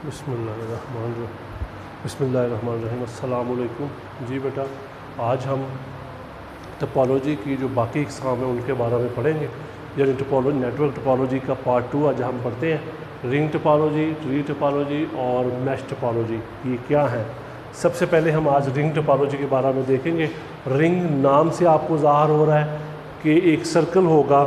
बिस्मिल्लाहिर्रहमानिर्रहीम। अस्सलाम वालेकुम। जी बेटा, आज हम टोपोलॉजी की जो बाकी इक़साम हैं उनके बारे में पढ़ेंगे। यानी टोपोलॉजी, नेटवर्क टोपोलॉजी का पार्ट 2 आज हम पढ़ते हैं। रिंग टोपोलॉजी, ट्री टोपोलॉजी और मैश टोपोलॉजी ये क्या है। सबसे पहले हम आज रिंग टोपोलॉजी के बारे में देखेंगे। रिंग नाम से आपको ज़ाहिर हो रहा है कि एक सर्कल होगा।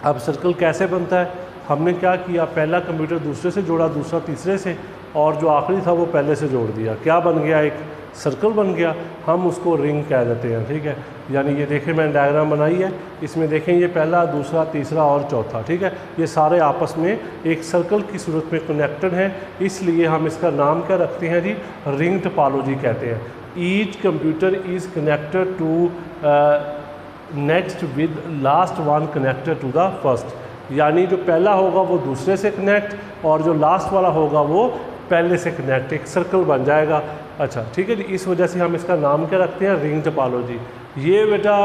अब सर्कल कैसे बनता है, हमने क्या किया, पहला कंप्यूटर दूसरे से जोड़ा, दूसरा तीसरे से, और जो आखिरी था वो पहले से जोड़ दिया। क्या बन गया, एक सर्कल बन गया। हम उसको रिंग कह देते हैं, ठीक है। यानी ये देखें, मैंने डायग्राम बनाई है, इसमें देखें ये पहला, दूसरा, तीसरा और चौथा, ठीक है। ये सारे आपस में एक सर्कल की सूरत में कनेक्टेड हैं, इसलिए हम इसका नाम क्या रखते हैं जी, रिंग टोपोलॉजी कहते हैं। Each computer is connected to next with last one connected to the first. यानी जो पहला होगा वो दूसरे से कनेक्ट, और जो लास्ट वाला होगा वो पहले से कनेक्ट, एक सर्कल बन जाएगा। अच्छा, ठीक है जी। इस वजह से हम इसका नाम क्या रखते हैं, रिंग टोपोलॉजी। ये बेटा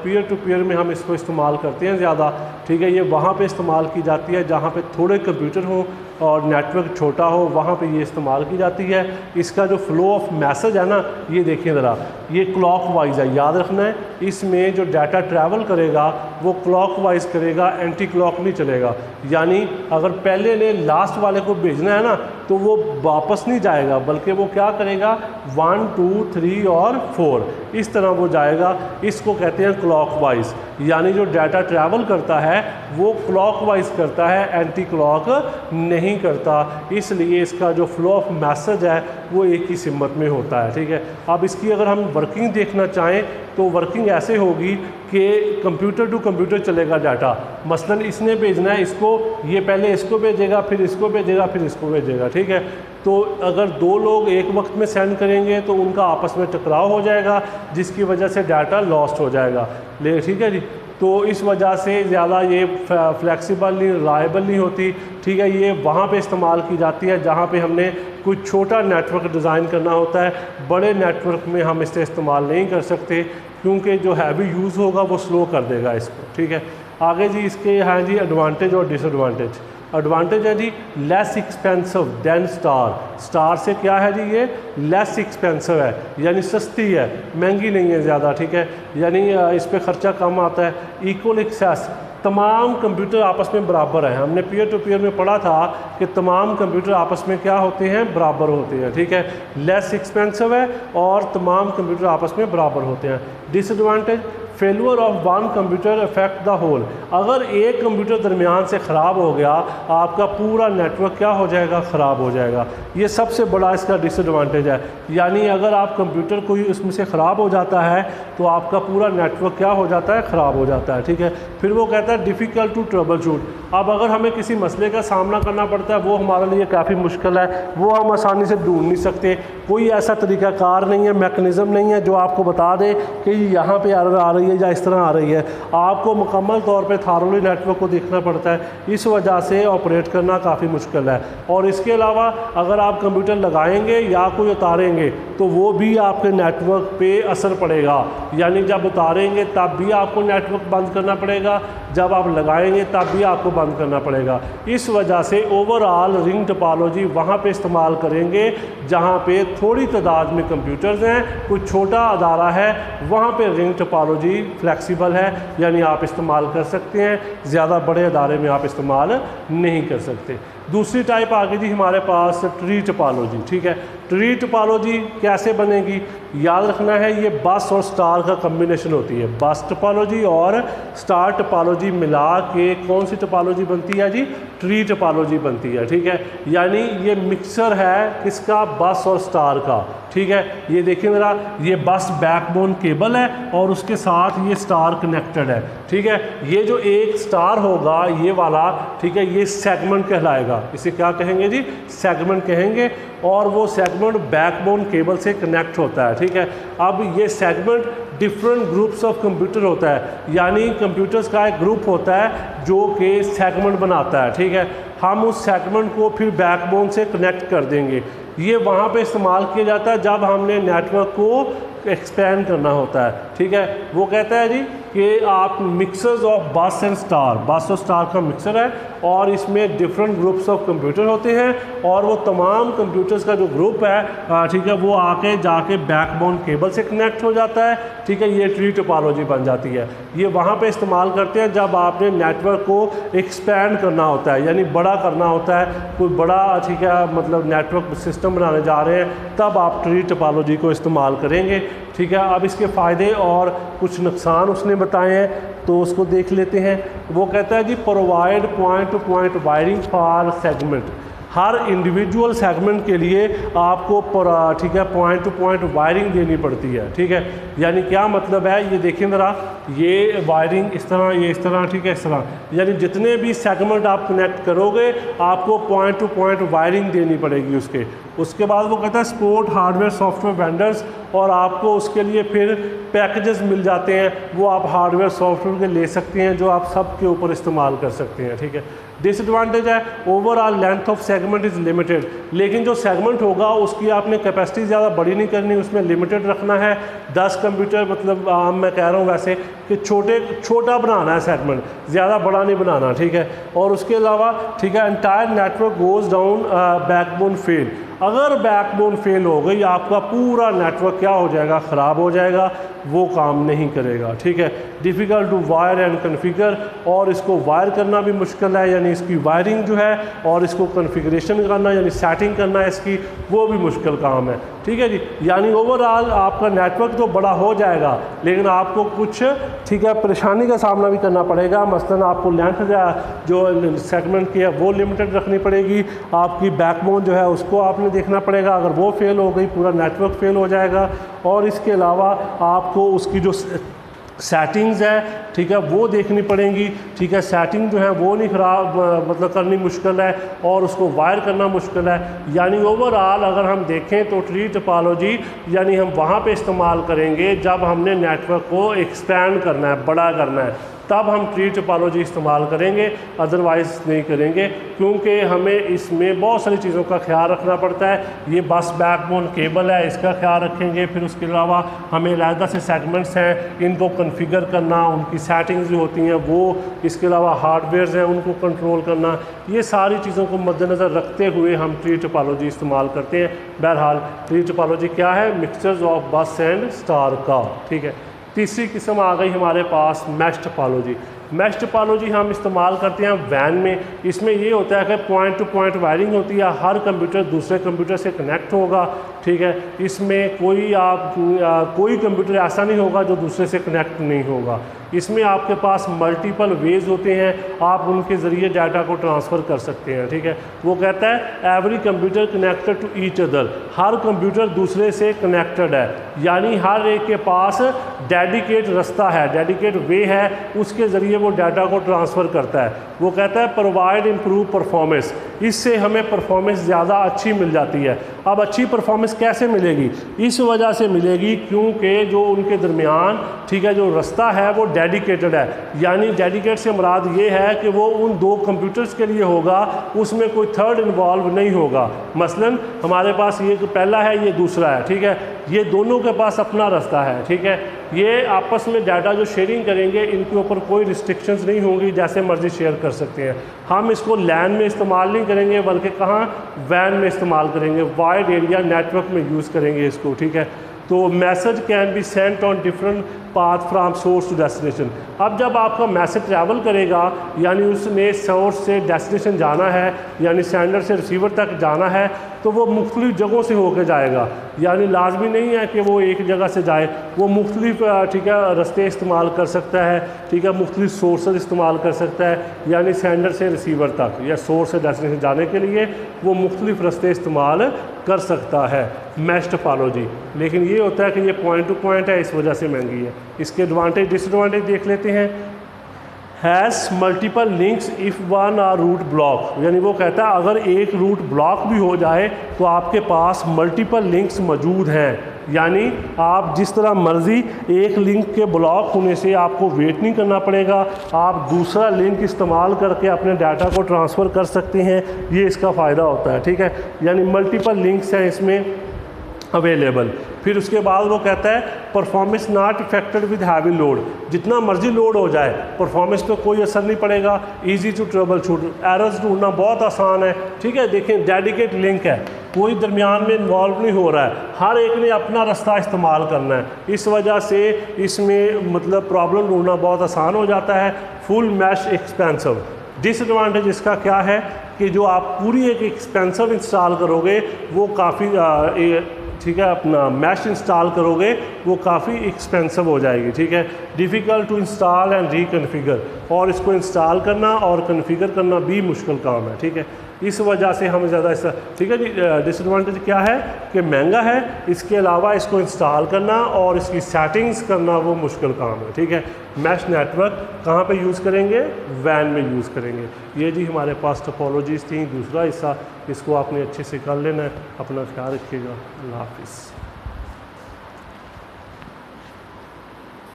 पीयर टू पीयर में हम इसको इस्तेमाल करते हैं ज़्यादा, ठीक है। ये वहाँ पे इस्तेमाल की जाती है जहाँ पे थोड़े कंप्यूटर हों और नेटवर्क छोटा हो, वहाँ पे ये इस्तेमाल की जाती है। इसका जो फ़्लो ऑफ मैसेज है ना, ये देखिए ज़रा, ये क्लॉक वाइज है, याद रखना है। इसमें जो डाटा ट्रैवल करेगा वो क्लॉक वाइज करेगा, एंटी क्लॉक नहीं चलेगा। यानी अगर पहले ने लास्ट वाले को भेजना है ना, तो वो वापस नहीं जाएगा, बल्कि वो क्या करेगा, 1 2 3 और 4 इस तरह वो जाएगा। इसको कहते हैं क्लॉक वाइज। यानी जो डाटा ट्रैवल करता है वो क्लॉक वाइज करता है, एंटी क्लॉक नहीं करता। इसलिए इसका जो फ्लो ऑफ मैसेज है वो एक ही सिमत में होता है, ठीक है। अब इसकी अगर हम वर्किंग देखना चाहें तो वर्किंग ऐसे होगी कि कंप्यूटर टू कंप्यूटर चलेगा डाटा। मसलन इसने भेजना है इसको, ये पहले इसको भेजेगा, फिर इसको भेजेगा, फिर इसको भेजेगा, ठीक है। तो अगर दो लोग एक वक्त में सेंड करेंगे तो उनका आपस में टकराव हो जाएगा, जिसकी वजह से डाटा लॉस्ट हो जाएगा, ठीक है जी। तो इस वजह से ज़्यादा ये फ्लेक्सिबल नहीं, रिलायबल नहीं होती, ठीक है। ये वहाँ पे इस्तेमाल की जाती है जहाँ पे हमने कोई छोटा नेटवर्क डिज़ाइन करना होता है। बड़े नेटवर्क में हम इसे इस्तेमाल नहीं कर सकते, क्योंकि जो हैवी यूज़ होगा वो स्लो कर देगा इसको, ठीक है। आगे जी इसके हैं जी एडवांटेज और डिसएडवांटेज। एडवांटेज है जी less expensive than star. Star से क्या है जी, ये लेस एक्सपेंसिव है, यानी सस्ती है, महंगी नहीं है ज़्यादा, ठीक है। यानी इस पर ख़र्चा कम आता है। इक्वल एक्सेस, तमाम कंप्यूटर आपस में बराबर हैं। हमने पीयर टू पीयर में पढ़ा था कि तमाम कंप्यूटर आपस में क्या होते हैं, बराबर होते हैं, ठीक है। लेस एक्सपेंसिव है और तमाम कंप्यूटर आपस में बराबर होते हैं। Disadvantage, failure of one computer affect the whole. अगर एक कंप्यूटर दरमियान से ख़राब हो गया, आपका पूरा नेटवर्क क्या हो जाएगा, ख़राब हो जाएगा। ये सबसे बड़ा इसका डिसएडवांटेज है। यानी अगर आप कंप्यूटर कोई उसमें से ख़राब हो जाता है तो आपका पूरा नेटवर्क क्या हो जाता है, ख़राब हो जाता है, ठीक है। फिर वो कहता है डिफ़िकल्ट टू ट्रबल शूट। अब अगर हमें किसी मसले का सामना करना पड़ता है, वो हमारे लिए काफ़ी मुश्किल है, वो हम आसानी से ढूंढ नहीं सकते। कोई ऐसा तरीक़ाकार नहीं है, मैकेनिज़्म नहीं है जो आपको बता दे कि यहाँ पे एरर आ रही है या इस तरह आ रही है। आपको मुकम्मल तौर पे थारोली नेटवर्क को देखना पड़ता है। इस वजह से ऑपरेट करना काफ़ी मुश्किल है। और इसके अलावा अगर आप कंप्यूटर लगाएंगे या कोई उतारेंगे तो वो भी आपके नेटवर्क पे असर पड़ेगा। यानी जब उतारेंगे तब भी आपको नेटवर्क बंद करना पड़ेगा, जब आप लगाएंगे तब भी आपको बंद करना पड़ेगा। इस वजह से ओवरऑल रिंग टोपोलॉजी वहाँ पे इस्तेमाल करेंगे जहाँ पे थोड़ी तादाद में कंप्यूटर्स हैं, कोई छोटा अदारा है, वहाँ पे रिंग टोपोलॉजी फ्लेक्सिबल है, यानी आप इस्तेमाल कर सकते हैं। ज़्यादा बड़े अदारे में आप इस्तेमाल नहीं कर सकते। दूसरी टाइप आ गई जी हमारे पास ट्री टोपोलॉजी, ठीक है। ट्री टोपोलॉजी कैसे बनेगी, याद रखना है, ये बस और स्टार का कम्बिनेशन होती है। बस टोपोलॉजी और स्टार टोपोलॉजी मिला के कौन सी टोपोलॉजी बनती है जी, ट्री टोपोलॉजी बनती है, ठीक है। यानी ये मिक्सर है किसका, बस और स्टार का, ठीक है। ये देखिए मेरा, ये बस बैकबोन केबल है और उसके साथ ये स्टार कनेक्टेड है, ठीक है। ये जो एक स्टार होगा ये वाला, ठीक है, ये सेगमेंट कहलाएगा। इसे क्या कहेंगे जी, सेगमेंट कहेंगे। और वो सेगमेंट बैकबोन केबल से कनेक्ट होता है, ठीक है। अब ये segment different groups of computer होता है, यानी कंप्यूटर्स का एक ग्रुप होता है जो कि सेगमेंट बनाता है, ठीक है। हम उस सेगमेंट को फिर बैकबोन से कनेक्ट कर देंगे। ये वहाँ पे इस्तेमाल किया जाता है जब हमने नेटवर्क को एक्सपेंड करना होता है, ठीक है। वो कहता है जी कि आप मिक्सर्स ऑफ बस एंड स्टार, बस और स्टार का मिक्सर है और इसमें डिफरेंट ग्रुप्स ऑफ कंप्यूटर होते हैं और वो तमाम कंप्यूटर्स का जो ग्रुप है, ठीक है, वो आके जाके बैकबोन केबल से कनेक्ट हो जाता है, ठीक है। ये ट्री टोपोलॉजी बन जाती है। ये वहाँ पे इस्तेमाल करते हैं जब आपने नेटवर्क को एक्सपेंड करना होता है, यानी बड़ा करना होता है, कोई बड़ा, ठीक है, मतलब नेटवर्क सिस्टम बनाने जा रहे हैं, तब आप ट्री टोपोलॉजी को इस्तेमाल करेंगे, ठीक है। अब इसके फ़ायदे और कुछ नुकसान उसने बताए हैं, तो उसको देख लेते हैं। वो कहता है जी provide point to point wiring for segment, हर इंडिविजुअल सेगमेंट के लिए आपको ठीक है पॉइंट टू पॉइंट वायरिंग देनी पड़ती है, ठीक है। यानी क्या मतलब है, ये देखें ज़रा, ये वायरिंग इस तरह, ये इस तरह, ठीक है, इस तरह, यानी जितने भी सेगमेंट आप कनेक्ट करोगे आपको पॉइंट टू पॉइंट वायरिंग देनी पड़ेगी उसके बाद वो कहता है सपोर्ट हार्डवेयर सॉफ्टवेयर वेंडर्स, और आपको उसके लिए फिर पैकेजेस मिल जाते हैं, वो आप हार्डवेयर सॉफ्टवेयर के ले सकते हैं जो आप सब के ऊपर इस्तेमाल कर सकते हैं, ठीक है। डिसएडवांटेज है overall length of segment is limited, लेकिन जो सेगमेंट होगा उसकी आपने कैपेसिटी ज़्यादा बड़ी नहीं करनी, उसमें लिमिटेड रखना है। 10 कंप्यूटर, मतलब मैं कह रहा हूँ वैसे कि छोटा बनाना है सेगमेंट, ज़्यादा बड़ा नहीं बनाना, ठीक है। और उसके अलावा, ठीक है, entire network goes down backbone fail, अगर बैकबोन फेल हो गई आपका पूरा नेटवर्क क्या हो जाएगा, ख़राब हो जाएगा, वो काम नहीं करेगा, ठीक है। Difficult to wire and configure, और इसको वायर करना भी मुश्किल है, यानी इसकी वायरिंग जो है और इसको कन्फिगरेशन करना यानी सेटिंग करना है इसकी, वो भी मुश्किल काम है, ठीक है जी। यानी ओवरऑल आपका नेटवर्क तो बड़ा हो जाएगा लेकिन आपको कुछ, ठीक है, परेशानी का सामना भी करना पड़ेगा। मसलन आपको लेंथ जो सेगमेंट की है वो लिमिटेड रखनी पड़ेगी, आपकी बैकबोन जो है उसको आपने देखना पड़ेगा, अगर वो फेल हो गई पूरा नेटवर्क फेल हो जाएगा। और इसके अलावा आपको उसकी जो सेटिंग्स है, ठीक है, वो देखनी पड़ेंगी, ठीक है। सेटिंग जो है वो नहीं ख़राब, मतलब करनी मुश्किल है, और उसको वायर करना मुश्किल है। यानी ओवरऑल अगर हम देखें तो ट्री टोपोलॉजी यानी हम वहाँ पे इस्तेमाल करेंगे जब हमने नेटवर्क को एक्सपेंड करना है, बड़ा करना है, तब हम ट्री टोपोलॉजी इस्तेमाल करेंगे, अदरवाइज़ नहीं करेंगे, क्योंकि हमें इसमें बहुत सारी चीज़ों का ख्याल रखना पड़ता है। ये बस बैकबोन केबल है, इसका ख्याल रखेंगे, फिर उसके अलावा हमें अलग से सेगमेंट्स हैं, इनको कॉन्फ़िगर करना, उनकी सेटिंग्स जो होती हैं वो, इसके अलावा हार्डवेयर्स हैं उनको कंट्रोल करना, ये सारी चीज़ों को मद्देनज़र रखते हुए हम ट्री टोपोलॉजी इस्तेमाल करते हैं। बहरहाल ट्री टोपोलॉजी क्या है, मिक्सचर्स ऑफ बस एंड स्टार का, ठीक है। तीसरी किस्म आ गई हमारे पास मैश टोपोलॉजी। मैश टोपोलॉजी हम इस्तेमाल करते हैं वैन में। इसमें ये होता है कि पॉइंट टू पॉइंट वायरिंग होती है, हर कंप्यूटर दूसरे कंप्यूटर से कनेक्ट होगा, ठीक है। इसमें कोई कंप्यूटर ऐसा नहीं होगा जो दूसरे से कनेक्ट नहीं होगा। इसमें आपके पास मल्टीपल वेज होते हैं, आप उनके ज़रिए डाटा को ट्रांसफ़र कर सकते हैं, ठीक है। वो कहता है every computer connected to each other, हर कंप्यूटर दूसरे से कनेक्टेड है, यानी हर एक के पास डेडिकेट रास्ता है, डेडिकेट वे है, उसके ज़रिए वो डाटा को ट्रांसफ़र करता है। वो कहता है प्रोवाइड इम्प्रूव परफॉर्मेंस, इससे हमें परफॉर्मेंस ज़्यादा अच्छी मिल जाती है। अब अच्छी परफॉर्मेंस कैसे मिलेगी, इस वजह से मिलेगी क्योंकि जो उनके दरमियान, ठीक है, जो रास्ता है वो डेडिकेटेड है। यानी डेडिकेट से मुराद ये है कि वो उन दो कंप्यूटर्स के लिए होगा, उसमें कोई थर्ड इन्वॉल्व नहीं होगा। मसलन हमारे पास ये पहला है, ये दूसरा है, ठीक है, ये दोनों के पास अपना रास्ता है, ठीक है। ये आपस में डाटा जो शेयरिंग करेंगे इनके ऊपर कोई रिस्ट्रिक्शंस नहीं होंगी, जैसे मर्जी शेयर कर सकते हैं। हम इसको लैन में इस्तेमाल नहीं करेंगे बल्कि कहाँ, वैन में इस्तेमाल करेंगे, वाइड एरिया नेटवर्क में यूज़ करेंगे इसको, ठीक है। तो message can be sent on different path from source to destination. अब जब आपका मैसेज ट्रैवल करेगा, यानी उसने सोर्स से डेस्टिनेशन जाना है, यानी सेंडर से रिसीवर तक जाना है, तो वो मुख्तलिफ जगहों से होकर जाएगा। यानी लाजमी नहीं है कि वो एक जगह से जाए, वो मुख्तलिफ, ठीक है, रास्ते इस्तेमाल कर सकता है, ठीक है, मुख्तलिफ सोर्सेज इस्तेमाल कर सकता है। यानी सेंडर से रिसीवर तक या सोर्स से डेस्टिनेशन जाने के लिए वो मुख्तलिफ रास्ते इस्तेमाल कर सकता है, मैश टोपोलॉजी। लेकिन ये होता है कि ये पॉइंट टू पॉइंट है, इस वजह से महंगी है। इसके एडवांटेज डिसएडवांटेज देख लेते हैं। Has multiple links if one or route block, यानी वो कहता है अगर एक रूट ब्लॉक भी हो जाए तो आपके पास मल्टीपल लिंक्स मौजूद हैं, यानी आप जिस तरह मर्ज़ी एक लिंक के ब्लॉक होने से आपको वेट नहीं करना पड़ेगा, आप दूसरा लिंक इस्तेमाल करके अपने डाटा को ट्रांसफ़र कर सकते हैं, ये इसका फ़ायदा होता है। ठीक है, यानी मल्टीपल लिंक्स हैं इसमें अवेलेबल। फिर उसके बाद वो कहता है performance not affected with heavy load, जितना मर्जी लोड हो जाए परफॉर्मेंस पे कोई असर नहीं पड़ेगा, easy to troubleshoot, errors ढूंढना बहुत आसान है। ठीक है, देखें डेडिकेट लिंक है, कोई दरमियान में इन्वॉल्व नहीं हो रहा है, हर एक ने अपना रास्ता इस्तेमाल करना है, इस वजह से इसमें मतलब प्रॉब्लम ढूंढना बहुत आसान हो जाता है। फुल मैश एक्सपेंसिव, डिसएडवांटेज इसका क्या है कि जो आप पूरी एक एक्सपेंसिव इंस्टॉल करोगे वो काफ़ी ठीक है, अपना मैश इंस्टॉल करोगे वो काफ़ी एक्सपेंसिव हो जाएगी। ठीक है, डिफ़िकल्ट टू इंस्टॉल एंड रीकन्फिगर, और इसको इंस्टॉल करना और कन्फिगर करना भी मुश्किल काम है। ठीक है, इस वजह से हम ज़्यादा इस ठीक है जी। डिसएडवांटेज क्या है कि महंगा है, इसके अलावा इसको इंस्टॉल करना और इसकी सेटिंग्स करना वो मुश्किल काम है। ठीक है, मैश नेटवर्क कहाँ पे यूज़ करेंगे, वैन में यूज़ करेंगे। ये जी हमारे पास टोपोलॉजीज़ थी, दूसरा हिस्सा इसको आपने अच्छे से कर लेना है। अपना ख्याल रखिएगा, अल्लाह हाफिज़।